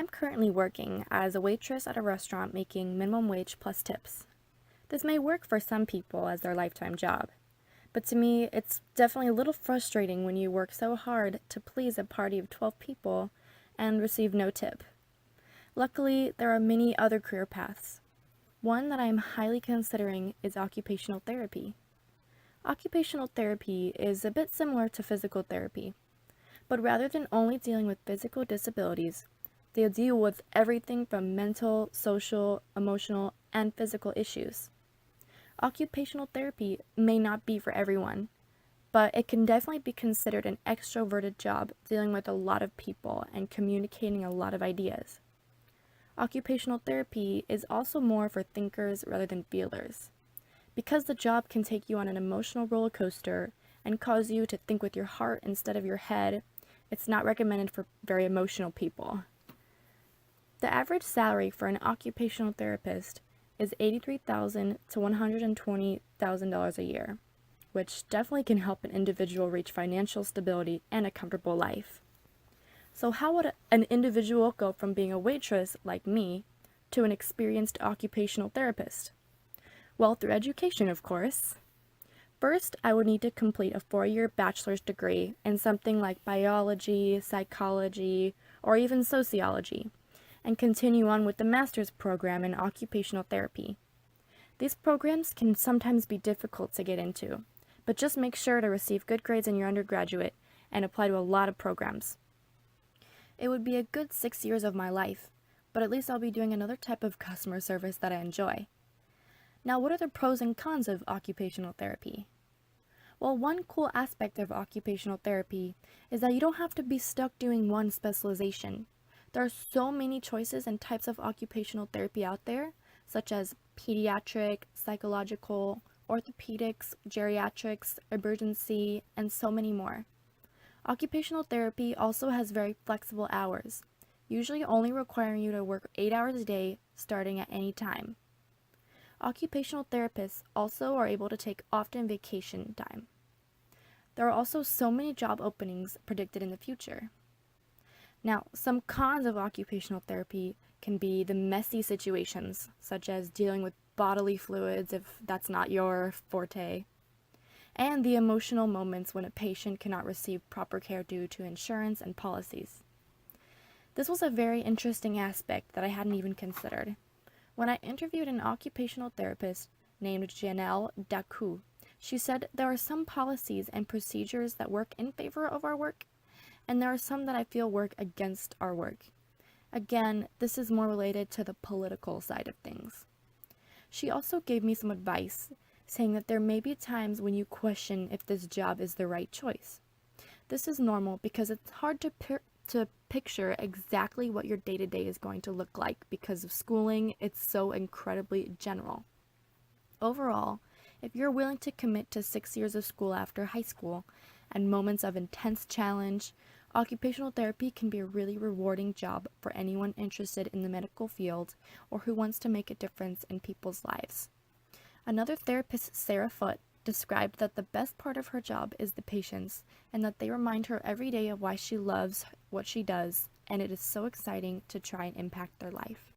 I'm currently working as a waitress at a restaurant making minimum wage plus tips. This may work for some people as their lifetime job, but to me, it's definitely a little frustrating when you work so hard to please a party of 12 people and receive no tip. Luckily, there are many other career paths. One that I am highly considering is occupational therapy. Occupational therapy is a bit similar to physical therapy, but rather than only dealing with physical disabilities, they deal with everything from mental, social, emotional, and physical issues. Occupational therapy may not be for everyone, but it can definitely be considered an extroverted job dealing with a lot of people and communicating a lot of ideas. Occupational therapy is also more for thinkers rather than feelers. Because the job can take you on an emotional roller coaster and cause you to think with your heart instead of your head, it's not recommended for very emotional people. The average salary for an occupational therapist is $83,000 to $120,000 a year, which definitely can help an individual reach financial stability and a comfortable life. So how would an individual go from being a waitress, like me, to an experienced occupational therapist? Well, through education, of course. First, I would need to complete a 4-year bachelor's degree in something like biology, psychology, or even sociology, and continue on with the master's program in occupational therapy. These programs can sometimes be difficult to get into, but just make sure to receive good grades in your undergraduate and apply to a lot of programs. It would be a good 6 years of my life, but at least I'll be doing another type of customer service that I enjoy. Now, what are the pros and cons of occupational therapy? Well, one cool aspect of occupational therapy is that you don't have to be stuck doing one specialization. There are so many choices and types of occupational therapy out there, such as pediatric, psychological, orthopedics, geriatrics, emergency, and so many more. Occupational therapy also has very flexible hours, usually only requiring you to work 8 hours a day starting at any time. Occupational therapists also are able to take often vacation time. There are also so many job openings predicted in the future. Now, some cons of occupational therapy can be the messy situations, such as dealing with bodily fluids if that's not your forte, and the emotional moments when a patient cannot receive proper care due to insurance and policies. This was a very interesting aspect that I hadn't even considered. When I interviewed an occupational therapist named Janelle Dacu, she said there are some policies and procedures that work in favor of our work, and there are some that I feel work against our work. Again, this is more related to the political side of things. She also gave me some advice, saying that there may be times when you question if this job is the right choice. This is normal because it's hard to picture exactly what your day-to-day is going to look like because of schooling. It's so incredibly general. Overall, if you're willing to commit to 6 years of school after high school and moments of intense challenge, occupational therapy can be a really rewarding job for anyone interested in the medical field or who wants to make a difference in people's lives. Another therapist, Sarah Foote, described that the best part of her job is the patients and that they remind her every day of why she loves what she does, and it is so exciting to try and impact their life.